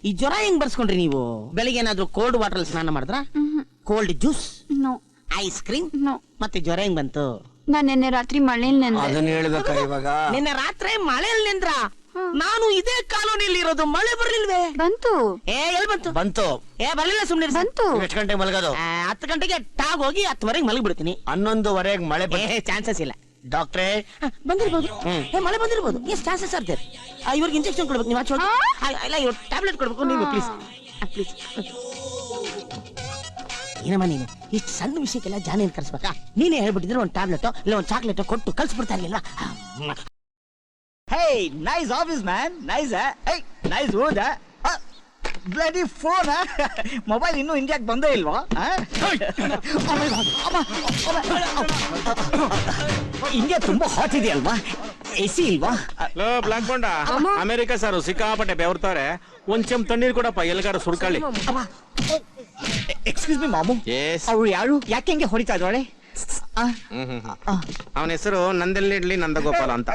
ಈ ಜ್ವರ ಹೆಂಗ್ ಬರ್ಸ್ಕೊಂಡ್ರಿ ನೀವು? ಬೆಳಿಗ್ಗೆ ಏನಾದ್ರು ಕೋಲ್ಡ್ ವಾಟರ್ ಅಲ್ಲಿ ಸ್ನಾನ ಮಾಡಿದ್ರ? Cold juice? No. Ice cream? No. ಮತ್ತೆ ಜ್ವರ ಹೆಂಗ್ ಬಂತು? ನಾನ್ ನಿನ್ನೆ ರಾತ್ರಿ ಮಳೆಯಲ್ಲಿ ನೆಂದೆ. ಅದನ್ನ ಹೇಳ್ಬೇಕಾ ಇವಾಗ? ನಿನ್ನೆ ರಾತ್ರಿ ಮಳೆಯಲ್ಲಿ ನಿಂದ್ರ? ನಾನು ಇದೇ ಕಾಲೋನಿಯಲ್ಲಿ ಇರೋದು, ಮಳೆ ಬರ್ಲಿಲ್ವೇ? ಬಂತು. ಎಲ್ಲಿ ಬಂತು? ಬಂತು. ಬರ್ಲಿಲ್ಲ, ಸುಮ್ನೆ ಬಂತು. ಎಷ್ಟು ಗಂಟೆಗೆ ಮಲಗೋದು? 10 ಗಂಟೆಗೆ ಟಾಗ್ ಹೋಗಿ 10ವರೆಗೆ ಮಲಗ್ಬಿಡ್ತೀನಿ. 11:15 ಮಳೆ ಚಾನ್ಸಸ್ ಇಲ್ಲ. ಡಾಕ್ಟ್ರೇ, ಬಂದಿರ್ಬೋದು. ಮಳೆ ಬಂದಿರ್ಬೋದು. ಎಷ್ಟು ಚಾನ್ಸಸ್ ಆರ್ ದೇರ್? ಇವ್ರಿಗೆ ಇಂಜೆಕ್ಷನ್ ಕೊಡ್ಬೇಕು, ನೀವು ಆಚೆ ಹೋಗಿ. ಇಲ್ಲ, ಇವ್ರು ಟ್ಯಾಬ್ಲೆಟ್ ಕೊಡ್ಬೇಕು ನೀವು, ಪ್ಲೀಸ್ ಪ್ಲೀಸ್. ಏನಮ್ಮ ನೀನು ಇಷ್ಟು ಸಣ್ಣ ವಿಷಯಕ್ಕೆಲ್ಲ ಜಾನೇನ್ ಕರ್ಸ್ಬೇಕಾ? ನೀನೇ ಹೇಳ್ಬಿಟ್ಟಿದ್ರೆ ಒಂದು ಟ್ಯಾಬ್ಲೆಟ್ ಇಲ್ಲ ಒಂದು ಚಾಕ್ಲೇಟ್ ಕೊಟ್ಟು ಕಳ್ಸ್ಬಿಡ್ತಾ ಇರ್ಲಿಲ್ಲ. Hey, nice office, man. Nice, eh? Hey, nice wood, eh? Bloody phone, eh? Mobile ಇನ್ನೂ ಇಂಡಿಯಾಕ್ಕೆ ಬಂದೇ ಇಲ್ವಾ? ಇಂಡಿಯಾ ತುಂಬಾ ಹಾಟ್ ಇದೆಯಲ್ವಾ? AC ಇಲ್ವಾ? ಬ್ಲಾಕ್ ಬಾಂಡ ಅಮೆರಿಕ ಸಾರು ಸಿಕ್ಕಾಪಟ್ಟೆ ಬೆವರ್ತಾರೆ. ಒಂದ್ ಚೆಂಪ್ ತಣ್ಣೀರ್ ಕೊಡಪ್ಪ, ಎಲ್ಗಾರ ಸುರ್ಕಳ್ಳಿ. Excuse me ಮಾಮು, Yes. ಅವ್ರು ಯಾರು? ಯಾಕೆ ಹಿಂಗೆ ಹೊಡಿತಾ ಇದ್ದಾಳೆ? ಅವನ ಹೆಸರು ನಂದೆಲ್ಲಿಡ್ಲಿ ನಂದಗೋಪಾಲ ಅಂತ.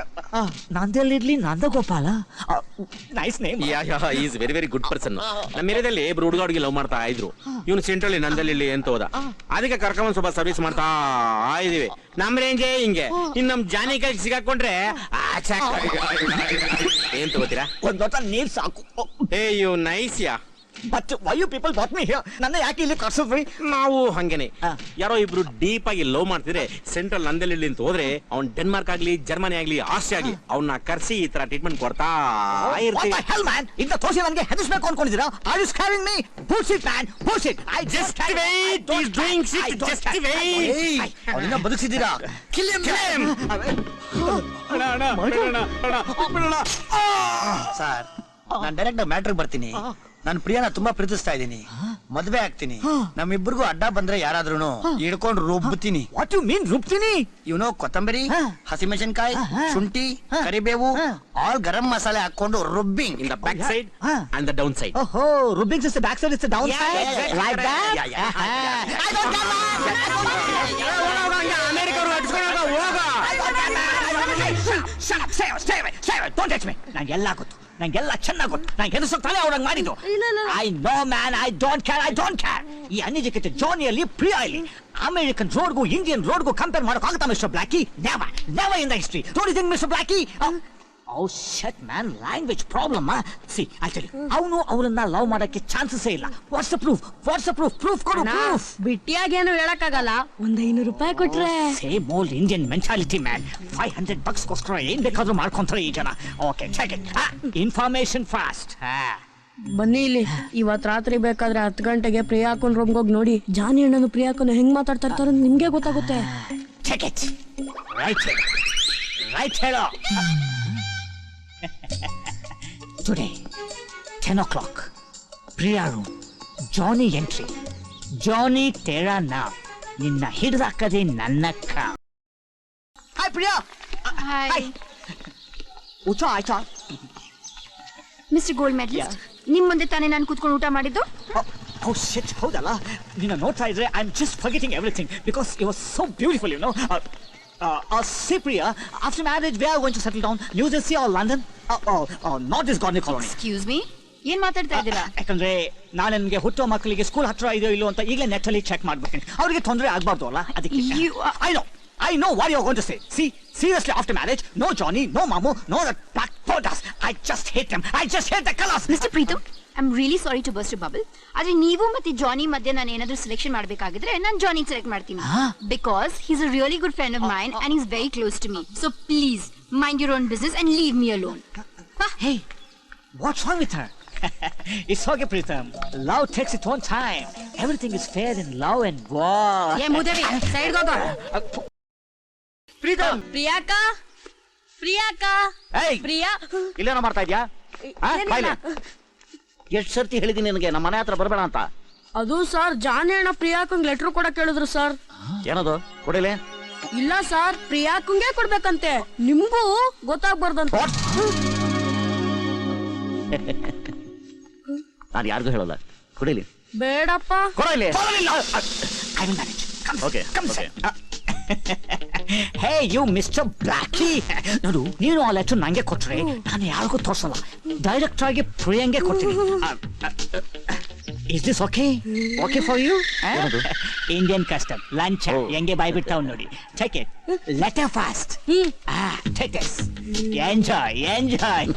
ನಂದಲ್ಲಿರ್ಲಿ Nandagopala. Nice name. Is very very good person. ನಮ್ಮ ಏರಿಯಾದಲ್ಲಿ ಇಬ್ರು ಹುಡುಗ ಲವ್ ಮಾಡ್ತಾ ಇದ್ರು. ಇವನು ಸೆಂಟ್ರಲ್ಲಿ ನಂದಲ್ಲಿಡ್ಲಿ ಅಂತ ಹೋದ. ಅದಕ್ಕೆ ಕರ್ಕೊಂಡ್ ಸ್ವಲ್ಪ ಸರ್ವಿಸ್ ಮಾಡ್ತಾ ಇದೀವಿ. ನಮ್ ರೇಂಜೇ ಹಿಂಗೆ. ಇನ್ ನಮ್ ಜಾನಿ ಕೈ ಸಿಗಾಕೊಂಡ್ರೆ ಏನ್ ತಗೋತೀರಾ? ಒಂದ್ ಲೋಟ ನೀರ್ ಸಾಕು. ಏ ಯು ನೈಸ್ ಯಾ. But why you people bought me here? ನನ್ನ ಯಾಕೆ ಇಲ್ಲಿ ಕರ್ಸಿದ್ರಿ? ನಾವು ಹಂಗೇನೆ. ಯಾರೋ ಇಬ್ರು ಡೀಪ್ ಆಗಿ ಲವ್ ಮಾಡ್ತಿದ್ರೆ ಸೆಂಟ್ರಲ್ ನಂದಲ್ಲಿಡ್ಲಿ ಅಂತ ಹೋದ್ರೆ ಅವ್ನ್ ಡೆನ್ಮಾರ್ಕ್ ಆಗ್ಲಿ, ಜರ್ಮನಿ ಆಗ್ಲಿ, ಆಸ್ಟ್ರಿಯಾ ಆಗ್ಲಿ ಅವನ್ನ ಕರ್ಸಿ ಈ ತರ ಟ್ರೀಟ್ಮೆಂಟ್ ಕೊಡ್ತಾ ಇರ್ತೀವಿ. ಇಂದ ತೋರಿಸಿ ನನಗೆ ಹೆದರ್ಸ್ಬೇಕು ಅನ್ಕೊಂಡಿದ್ದೀರಾ? Are you scaring me? Bullshit, man. Bullshit. I just wait. He's doing shit. Just wait. ಅವನ್ನ ಬದುಕಿಸಿದ್ದೀರಾ? Kill him. ಸರ್, ನಾನು ಡೈರೆಕ್ಟ್ ಮ್ಯಾಟ್ರಿಗೆ ಬರ್ತೀನಿ. ನಾನು ಪ್ರಿಯಾನ ತುಂಬಾ ಪ್ರೀತಿಸ್ತಾ ಇದ್ದೀನಿ. ಮದ್ವೆ ಆಗ್ತೀನಿ. ನಮ್ಮಿಬ್ಬರಿಗೂ ಅಡ್ಡ ಬಂದ್ರೆ ಯಾರಾದ್ರೂ ಹಿಡ್ಕೊಂಡು ರುಬ್ತೀನಿ. What you mean ರುಬ್ತೀನಿ? ಇವನು ಕೊತ್ತಂಬರಿ, ಹಸಿಮೆಣಸಿನಕಾಯಿ, ಶುಂಠಿ, ಕರಿಬೇವು, ಆಲ್ ಗರಂ ಮಸಾಲೆ ಹಾಕೊಂಡು ರುಬ್ಬಿಂಗ್ In the back side and the down side. Oh, rubbing is the back side, it's the down side. Like that? ಅಮೆರಿಕರು ಅಡ್ಸ್ಕೊಂಡು ಹೋಗ. Shut up, stay away, don't touch me. ನಂಗೆಲ್ಲ ಗೊತ್ತು, ನಂಗೆಲ್ಲ ಚೆನ್ನಾಗಿ ಗೊತ್ತು. ನಂಗೆ ಹೆದರ್ಸೋಕ್ತಾನೆ ಅವ್ರಂಗ್ ಮಾಡಿದ್ದು. I know, man, I don't care. ಈ uneducated ಜಾನಿಯಲ್ಲಿ ಪ್ರಿಯಾ ಇಲ್ಲಿ American ರೋಡ್ಗೂ ಇಂಡಿಯನ್ ರೋಡ್ಗೂ ಕಂಪೇರ್ ಮಾಡೋಕ್ಕಾಗುತ್ತಾ mister Blacky? Never in the history. Don't you think mister Blacky? Oh shit, man, language problem. See, I'll tell you. ಅವನು ಅವರನ್ನ ಲವ್ ಮಾಡಕ್ಕೆ chances ಇಲ್ಲ. What's the proof? Proof ಕೊಡು, proof. ಬಿಟ್ಟಿಯಾಗೇನು ಹೇಳಕ್ಕಾಗಲ್ಲ. ₹100 ಕೊಟ್ರೆ Same old Indian mentality, man. $500 ಗೋಸ್ಕರ ಏನ್ ಬೇಕಾದ್ರೂ ಮಾಡ್ಕೊಂತಾರೆ ಈ ಜನ. Okay, check it. Information fast. ಬನ್ನಿ ಇಲ್ಲಿ. ಇವತ್ ರಾತ್ರಿ ಬೇಕಾದ್ರೆ 10 ಗಂಟೆಗೆ ಪ್ರಿಯಾಕನ್ ರೂಮ್ಗೆ ಹೋಗಿ ನೋಡಿ. ಜಾನಿ ಅಣ್ಣನು ಪ್ರಿಯಾಕನ್ ಹೆಂಗ್ ಮಾತಾಡ್ತಾ ಇರ್ತಾರ ನಿಮ್ಗೆ ಗೊತ್ತಾಗುತ್ತೆ. Check it. Right ಹೇಳೋ. Today, 10 o'clock, Priya room, Johnny entry. Johnny Tera now. ನಿನ್ನ ಹಿಡಿದಾಕದೆ ನನ್ನಕ್ಕ. Hi Priya. Hi. ಊಟ ಆಯ್ತಾ? ಮಿಸ್ಟರ್ ಗೋಲ್ಡ್ ಮೆಡಲಿಸ್ಟ್, ನಿಮ್ ಮುಂದೆ ತಾನೇ ನಾನು ಕೂತ್ಕೊಂಡು ಊಟ ಮಾಡಿದ್ದು. Oh shit, ಹೌದಲ್ಲ? ನಿನ್ನ ನೋಡ್ತಾ ಇದ್ರೆ I'm just forgetting everything because it was so beautiful, you know. See Priya, after marriage we are going to settle down New Jersey or London. Not this Garden Colony. Excuse me, ಏನ್ ಮಾತಾಡ್ತಾ ಇದ್ದೀರಾ? ಯಾಕಂದ್ರೆ ನಾನು ನನಗೆ ಹುಟ್ಟೋ ಮಕ್ಕಳಿಗೆ school ಹತ್ರ ಇದೆಯೋ ಇಲ್ಲೋ ಅಂತ ಈಗಲೇ ನೆಟ್ ಅಲ್ಲಿ ಚೆಕ್ ಮಾಡ್ಬೇಕು. ಅವರಿಗೆ ತೊಂದರೆ ಆಗ್ಬಾರ್ದು ಅಲ್ಲ, ಅದಕ್ಕೆ. I know what you're going to say. See, seriously, after marriage, no Johnny, no Mamu, no that black photos. I just hate them. I just hate the colors. Mister Preethu, I am really sorry to burst bubble. ಆದ್ರೆ ನೀವು ಮತ್ತೆ ಜಾನಿ ಮಧ್ಯೆ ನಾನು ಏನಾದ್ರೂ selection ಮಾಡ್ಬೇಕಾಗಿದ್ರೆ ನಾನು Johnny select ಮಾಡ್ತೀನಿ. Because he's a really good friend of mine and is very close to me. So please mind your own business and leave me alone. Hey, What's wrong with her? It's okay, Pritam. Love takes its own time. Everything is fair in love and war. ಏ ಮುದೇವಿ side ಹೋಗೋ. ಪ್ರೀತಮ್ ಪ್ರಿಯಾಕಾ ಪ್ರಿಯಾಕಾ ಏಯ್ ಪ್ರಿಯಾ ಇಲ್ಲೇನೋ ಮಾಡ್ತಾ ಇದ್ಯಾ ಏನಿಲ್ಲ. ಎಷ್ಟ್ ಸರ್ತಿ ಹೇಳಿದೀನಿ ನಿನಗೆ ನಮ್ಮ ಮನೆ ಹತ್ರ ಬರಬೇಡ ಅಂತ. ಅದು ಸರ್ ಜಾನಿ ಅಣ್ಣ ಪ್ರಿಯಾಕಂಗ್ ಲೆಟರ್ ಕೊಡಕ್ ಹೇಳಿದ್ರು ಸರ್. ಏನದು ಕೊಡಿಲೆ? ಇಲ್ಲ ಸರ್ ಪ್ರಿಯಾಕಂಗೆ ಕೊಡ್ಬೇಕಂತೆ, ನಿಮ್ಗೂ ಗೊತ್ತಾಗ್ಬಾರ್ದಂತ. ನಾನು ಯಾರಿಗೂ ಹೇಳಲ್ಲ, ಕುಡಿಲಿ. ಬೇಡಪ್ಪ. ಕೊಡಲಿ. I will manage. Come, Okay, come, okay. sir. Hey, you Mr. Blackie. ನೋಡು, ನೀನು ಆ ಲೆಟರ್ ನಂಗೆ ಕೊಟ್ರೆ ನಾನು ಯಾರಿಗೂ ತೋರ್ಸಲ್ಲ, ಡೈರೆಕ್ಟ್ ಆಗಿ ಪ್ರಿಯಂಗೆ ಕೊಡ್ತೀನಿ. Is this okay? Okay for you? Indian custom lunch ಹೆಂಗೆ ಬಾಯ್ ಬಿಡ್ತಾವ್ ನೋಡಿ. Take it, letter fast. Take this, enjoy enjoy.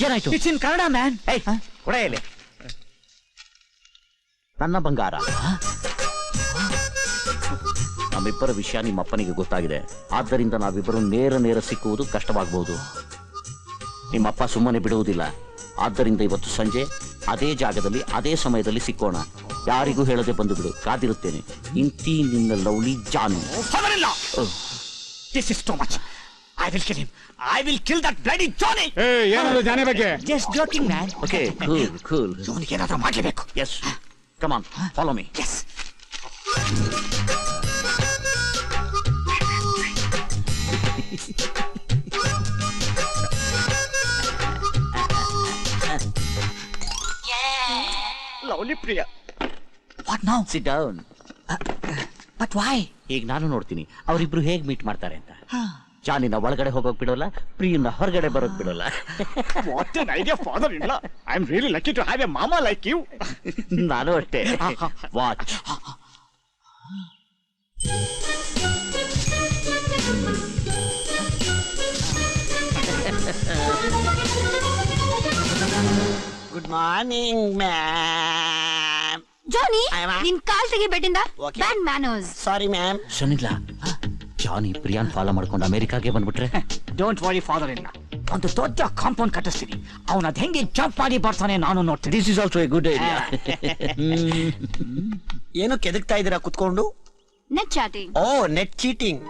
ಏನಾಯ್ತು? It's in Kannada man. ಕೊಡೆಯಲ್ಲಿ ನನ್ನ ಬಂಗಾರ, ನಮ್ಮಿಬ್ಬರ ವಿಷಯ ನಿಮ್ಮ ಅಪ್ಪನಿಗೆ ಗೊತ್ತಾಗಿದೆ. ಆದ್ದರಿಂದ ನಾವಿಬ್ಬರು ನೇರ ಸಿಕ್ಕುವುದು ಕಷ್ಟವಾಗಬಹುದು. ನಿಮ್ಮಪ್ಪ ಸುಮ್ಮನೆ ಬಿಡುವುದಿಲ್ಲ. ಆದ್ದರಿಂದ ಇವತ್ತು ಸಂಜೆ ಅದೇ ಜಾಗದಲ್ಲಿ ಅದೇ ಸಮಯದಲ್ಲಿ ಸಿಕ್ಕೋಣ. ಯಾರಿಗೂ ಹೇಳದೆ ಬಂದು ಬಿಡು, ಕಾದಿರುತ್ತೇನೆ. ಇಂತಿ ನಿನ್ನ lovely Janu. This is too much. I will kill him. I will kill that bloody Johnny. ಏನಾದ್ರು ಜಾನೆ ಬಗ್ಗೆ? Just joking, man. Okay, cool. ಅವನಿಗೆ ಏನಾದ್ರೂ ಮಾಡಲೇಬೇಕು. Yes, come on, follow me. Yes. Lovely Priya. What now? Sit down. But why? ಈಗ ನಾನು ನೋಡ್ತೀನಿ ಅವರಿಬ್ರು ಹೇಗ್ ಮೀಟ್ ಮಾಡ್ತಾರೆ ಅಂತ. ಜಾನಿನ ಒಳಗಡೆ ಹೋಗೋಕ್ ಬಿಡೋಲ್ಲ, ಪ್ರಿಯನ್ನ ಹೊರಗಡೆ ಬರೋಕ್ ಬಿಡೋಲ್ಲ. What an idea, father-in-law. I'm really lucky to have a mama like you. ನಾನು ಅಷ್ಟೇ. Watch. Good morning ma'am. Johnny ಅಯ್ಯಮ್ಮ. ನಿನ್ ಕಾಲ್ ತೆಗಿ ಬೆಟ್ಟಿಂದ. Okay. Bad manners. Sorry ma'am. ಸುನಿಲ್ಲ, ಜಾನಿ ಪ್ರಿಯಾನ್ ಫಾಲೋ ಮಾಡ್ಕೊಂಡು ಅಮೆರಿಕಾಗೆ ಬಂದ್ಬಿಟ್ರೆ? Don't worry, father-in-law. ಒಂದು ದೊಡ್ಡ ಕಾಂಪೌಂಡ್ ಕಟ್ಟಿಸ್ತೀನಿ. ಅವನ ಅದ್ ಹೆಂಗೆ ಜಂಪ್ ಮಾಡಿ ಬರ್ತಾನೆ ನಾನು ನೋಡ್ತೀನಿ. This is also A good idea. ಏನು ಕೆದಕ್ತಾ ಇದೀರಾ ಕುತ್ಕೊಂಡು? ನೆಟ್ ಚಾಟಿಂಗ್. ಓ, ನೆಟ್ ಚೀಟಿಂಗ್.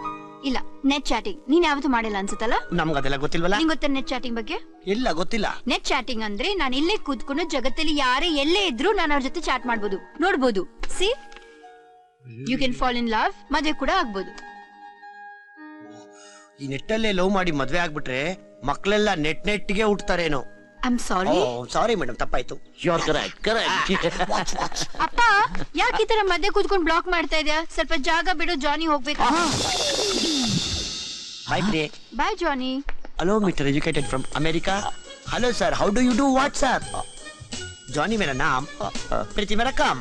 ಇಲ್ಲ, ನೆಟ್ ಚಾಟಿಂಗ್ ನೀನ್ ಯಾವತ್ತೂ ಮಾಡಿಲ್ಲ ಅನ್ಸುತ್ತಲ್ಲ. ನಮ್ಗೆ ಅದೆಲ್ಲ ಗೊತ್ತಿಲ್ವಲ್ಲ. ನಿಂಗ್ ಗೊತ್ತ ನೆಟ್ ಚಾಟಿಂಗ್ ಬಗ್ಗೆ? ಇಲ್ಲ, ಗೊತ್ತಿಲ್ಲ. ನೆಟ್ ಚಾಟಿಂಗ್ ಅಂದ್ರೆ ನಾನು ಇಲ್ಲೇ ಕೂತ್ಕೊಂಡು ಜಗತ್ತಲ್ಲಿ ಯಾರೇ ಎಲ್ಲೇ ಇದ್ರು ನಾನು ಅವ್ರ ಜೊತೆ ಚಾಟ್ ಮಾಡ್ಬೋದು, ನೋಡ್ಬೋದು. See, you can fall in love, ಮದುವೆ ಕೂಡ ಆಗ್ಬೋದು. ಈ ನೆಟ್ಟಲ್ಲೇ ಲವ್ ಮಾಡಿ ಮದ್ವೆ ಆಗ್ಬಿಟ್ರೆ ಮಕ್ಕಳೆಲ್ಲ ನೆಟ್ಗೆ ಹುಟ್ಟತಾರೇನೋ. I am sorry. Sorry madam, ತಪ್ಪಾಯ್ತು. You are correct. ಅಪ್ಪ, ಯಾಕೆ ಈ ತರ ಮಧ್ಯೆ ಕೂತ್ಕೊಂಡು ಬ್ಲಾಕ್ ಮಾಡ್ತಾ ಇದೆಯಾ? ಸ್ವಲ್ಪ ಜಾಗ ಬಿಡು, ಜಾನಿ ಹೋಗ್ಬೇಕು. ಬಾಯ್ ಪ್ರಿಯೆ. Bye Johnny. Hello mister educated from America. Hello sir, how do you do what sir? Johnny मेरा नाम, प्रीति मेरा काम.